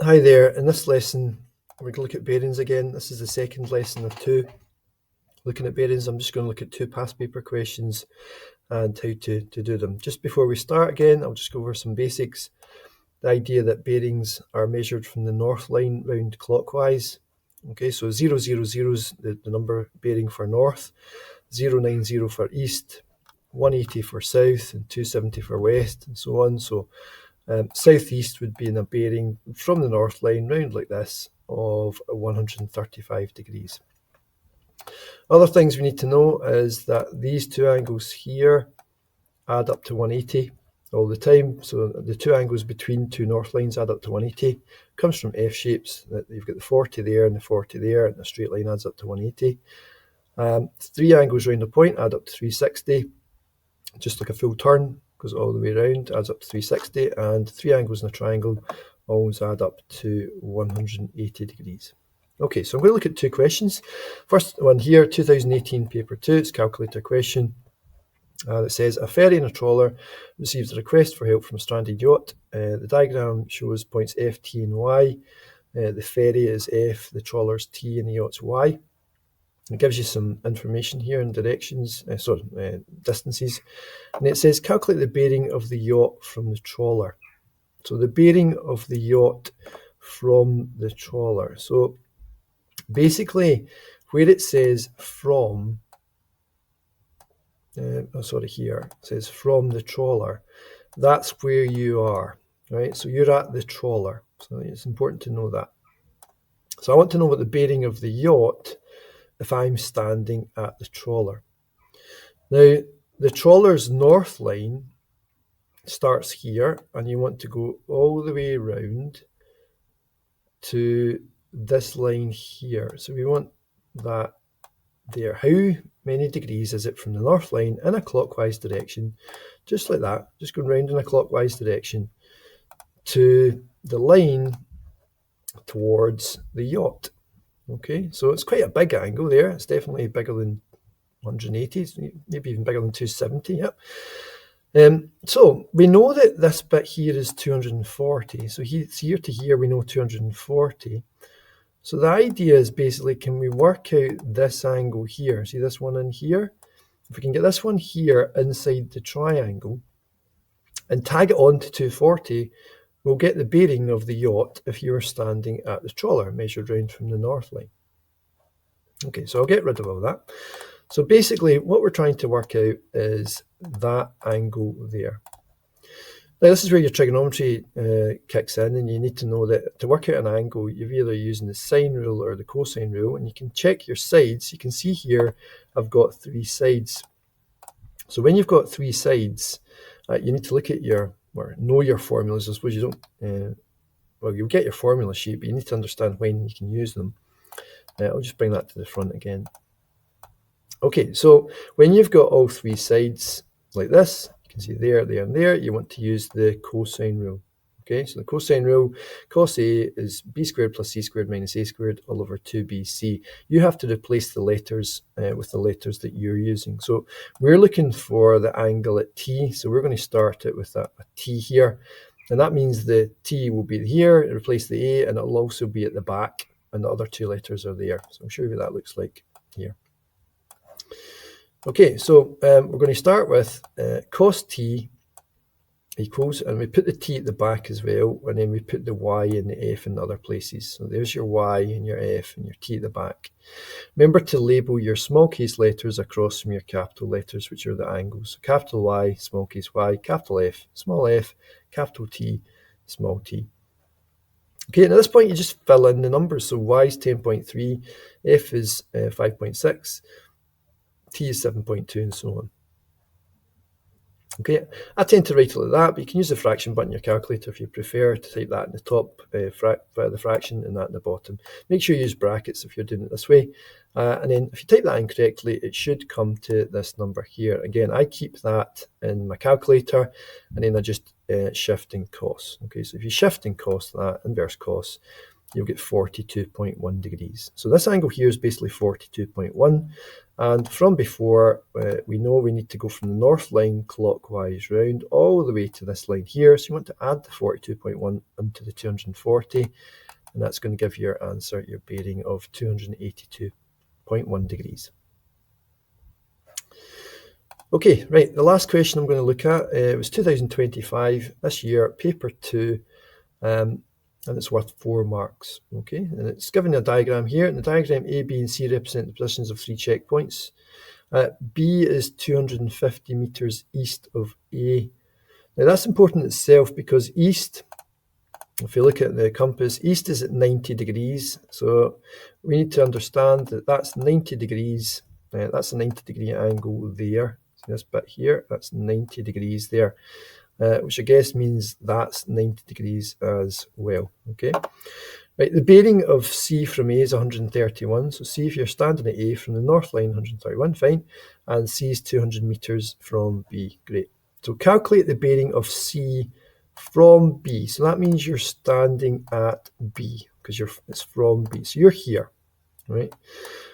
Hi there, in this lesson we're going to look at bearings again. This is the second lesson of two. Looking at bearings, I'm just going to look at two past paper questions and how to do them. Just before we start again, I'll just go over some basics. The idea that bearings are measured from the north line round clockwise. Okay, so 000 is the number bearing for north, 090 for east, 180 for south, and 270 for west, and so on. So southeast would be in a bearing from the north line round like this of 135 degrees. Other things we need to know is that these two angles here add up to 180 all the time. So the two angles between two north lines add up to 180. Comes from F shapes. That you've got the 40 there and the 40 there, and the straight line adds up to 180. Three angles round the point add up to 360. Just like a full turn, goes all the way around, adds up to 360, and three angles in a triangle always add up to 180 degrees. Okay, so I'm going to look at two questions. First one here, 2018 paper 2, it's a calculator question. That says a ferry and a trawler receives a request for help from a stranded yacht. The diagram shows points F, T, and Y. The ferry is F, the trawler's T, and the yacht's Y. It gives you some information here in directions, distances. And it says calculate the bearing of the yacht from the trawler. So the bearing of the yacht from the trawler. So basically, where it says from, here, it says from the trawler, that's where you are, right? So you're at the trawler. So it's important to know that. So I want to know what the bearing of the yacht if I'm standing at the trawler. Now, the trawler's north line starts here, and you want to go all the way around to this line here. So we want that there. How many degrees is it from the north line in a clockwise direction, just like that, just going round in a clockwise direction to the line towards the yacht? Okay, so it's quite a big angle there. It's definitely bigger than 180, maybe even bigger than 270. Yep. So we know that this bit here is 240. So here to here we know 240. So the idea is basically, can we work out this angle here? See this one in here? If we can get this one here inside the triangle and tag it on to 240, we'll get the bearing of the yacht if you were standing at the trawler, measured round from the north line. Okay, so I'll get rid of all that. So basically, what we're trying to work out is that angle there. Now, this is where your trigonometry kicks in, and you need to know that to work out an angle, you're either using the sine rule or the cosine rule, and you can check your sides. You can see here I've got three sides. So when you've got three sides, you need to look at know your formulas. I suppose you don't, well, you'll get your formula sheet, but you need to understand when you can use them. I'll just bring that to the front again. Okay, so when you've got all three sides like this, you can see there, there, and there, you want to use the cosine rule. Okay, so the cosine rule, cos A is b squared plus c squared minus a squared all over 2bc. You have to replace the letters with the letters that you're using. So we're looking for the angle at t, so we're going to start it with a t here. And that means the t will be here, replace the a, and it'll also be at the back, and the other two letters are there. So I'll show you what that looks like here. Okay, so we're going to start with cos t equals, and we put the t at the back as well, and then we put the y and the f in other places. So there's your y and your f and your t at the back. Remember to label your small case letters across from your capital letters, which are the angles. So capital Y, small case y, capital F, small f, capital T, small t. Okay, and at this point you just fill in the numbers. So y is 10.3, f is 5.6, t is 7.2, and so on. Okay, I tend to write it like that, but you can use the fraction button in your calculator if you prefer to type that in the top, the fraction, and that in the bottom. Make sure you use brackets if you're doing it this way. And then if you type that in correctly, it should come to this number here. Again, I keep that in my calculator, and then I just shift in cos. Okay, so if you shift in cos, that inverse cos, you'll get 42.1 degrees. So this angle here is basically 42.1. And from before, we know we need to go from the north line clockwise round all the way to this line here. So you want to add the 42.1 into the 240, and that's going to give you your answer, your bearing of 282.1 degrees. Okay, right, the last question I'm going to look at, it was 2025, this year, paper 2, and it's worth 4 marks, okay? And it's given a diagram here. In the diagram, A, B, and C represent the positions of 3 checkpoints. B is 250 meters east of A. Now that's important itself because east, if you look at the compass, east is at 90 degrees. So we need to understand that that's 90 degrees. That's a 90 degree angle there. So this bit here, that's 90 degrees there. Which I guess means that's 90 degrees as well, okay? Right, the bearing of C from A is 131. So see if you're standing at A from the north line, 131, fine. And C is 200 meters from B, great. So calculate the bearing of C from B. So that means you're standing at B because it's from B. So you're here, right?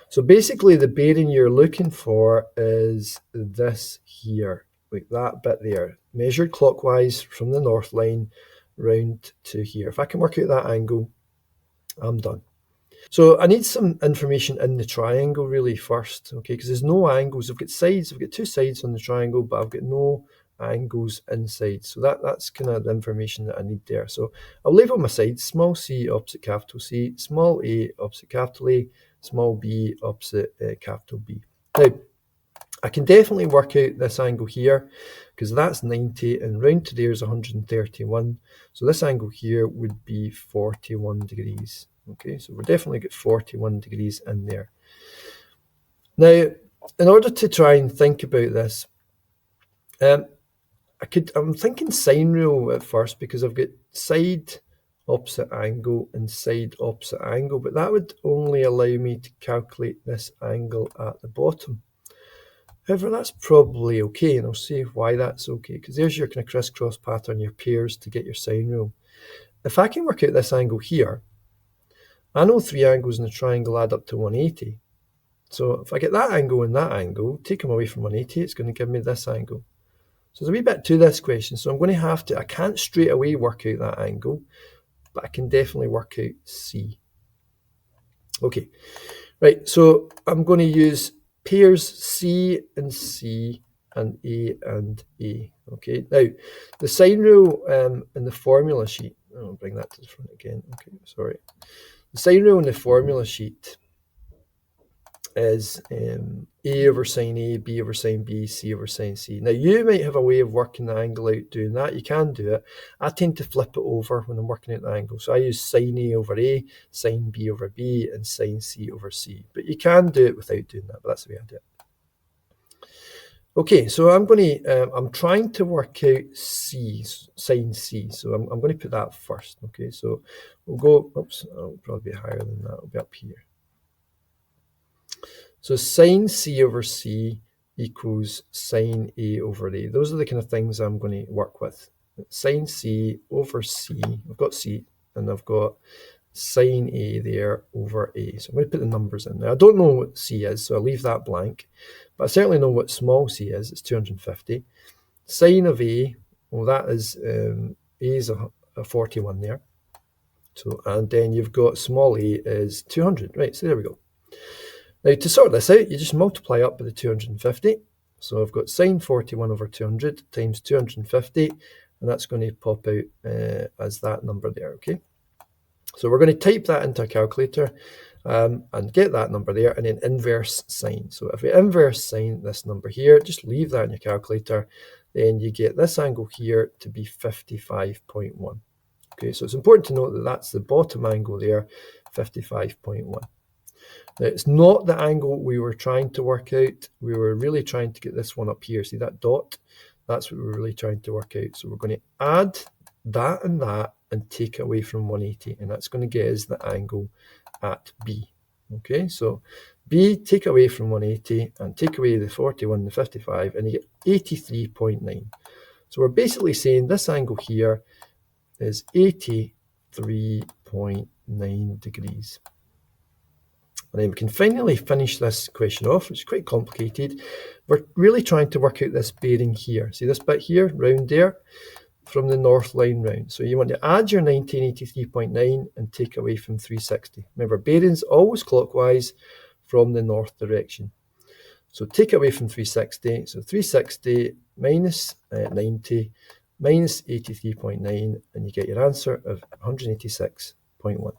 So basically the bearing you're looking for is this here, like that bit there, measured clockwise from the north line round to here. If I can work out that angle, I'm done. So I need some information in the triangle really first, okay, because there's no angles. I've got sides, I've got 2 sides on the triangle, but I've got no angles inside. So that's kind of the information that I need there. So I'll label my sides, small c opposite capital C, small a opposite capital A, small b opposite capital B. Now, I can definitely work out this angle here because that's 90 and round to there is 131. So this angle here would be 41 degrees. Okay, so we're definitely got 41 degrees in there. Now, in order to try and think about this, I'm thinking sine rule at first because I've got side opposite angle and side opposite angle, but that would only allow me to calculate this angle at the bottom. However, that's probably okay, and I'll see why that's okay, because there's your kind of crisscross pattern, your pairs to get your sine rule. If I can work out this angle here, I know 3 angles in the triangle add up to 180. So if I get that angle and that angle, take them away from 180, it's going to give me this angle. So there's a wee bit to this question, so I'm going to have to, I can't straight away work out that angle, but I can definitely work out C. Okay, right, so I'm going to use pairs C and C and A and A. Okay, now the sine rule in the formula sheet, I'll bring that to the front again. Okay, sorry. The sine rule in the formula sheet is A over sine A, B over sine B, C over sine C. Now you might have a way of working the angle out doing that. You can do it. I tend to flip it over when I'm working out the angle. So I use sine A over A, sine B over B, and sine C over C. But you can do it without doing that, but that's the way I do it. Okay, so I'm trying to work out C, sine C. So I'm going to put that first. Okay, so we'll go, oops, I'll probably be higher than that. It'll be up here. So sine C over C equals sine A over A. Those are the kind of things I'm going to work with. Sine C over C, I've got C, and I've got sine A there over A. So I'm going to put the numbers in there. I don't know what C is, so I'll leave that blank. But I certainly know what small c is. It's 250. Sine of A, well, that is, A is a 41 there. So, and then you've got small a is 200. Right, so there we go. Now, to sort this out, you just multiply up by the 250. So I've got sine 41 over 200 times 250, and that's going to pop out as that number there, okay? So we're going to type that into a calculator and get that number there, and then inverse sine. So if we inverse sine this number here, just leave that in your calculator, then you get this angle here to be 55.1. Okay, so it's important to note that that's the bottom angle there, 55.1. Now, it's not the angle we were trying to work out. We were really trying to get this one up here. See that dot? That's what we were really trying to work out. So we're going to add that and take away from 180, and that's going to get us the angle at B. Okay, so B, take away from 180 and take away the 41 and the 55, and you get 83.9. So we're basically saying this angle here is 83.9 9 degrees. And then we can finally finish this question off, which is quite complicated. We're really trying to work out this bearing here. See this bit here, round there, from the north line round. So you want to add your 1983.9 and take away from 360. Remember, bearings always clockwise from the north direction. So take away from 360. So 360 minus 90 minus 83.9, and you get your answer of 186.1.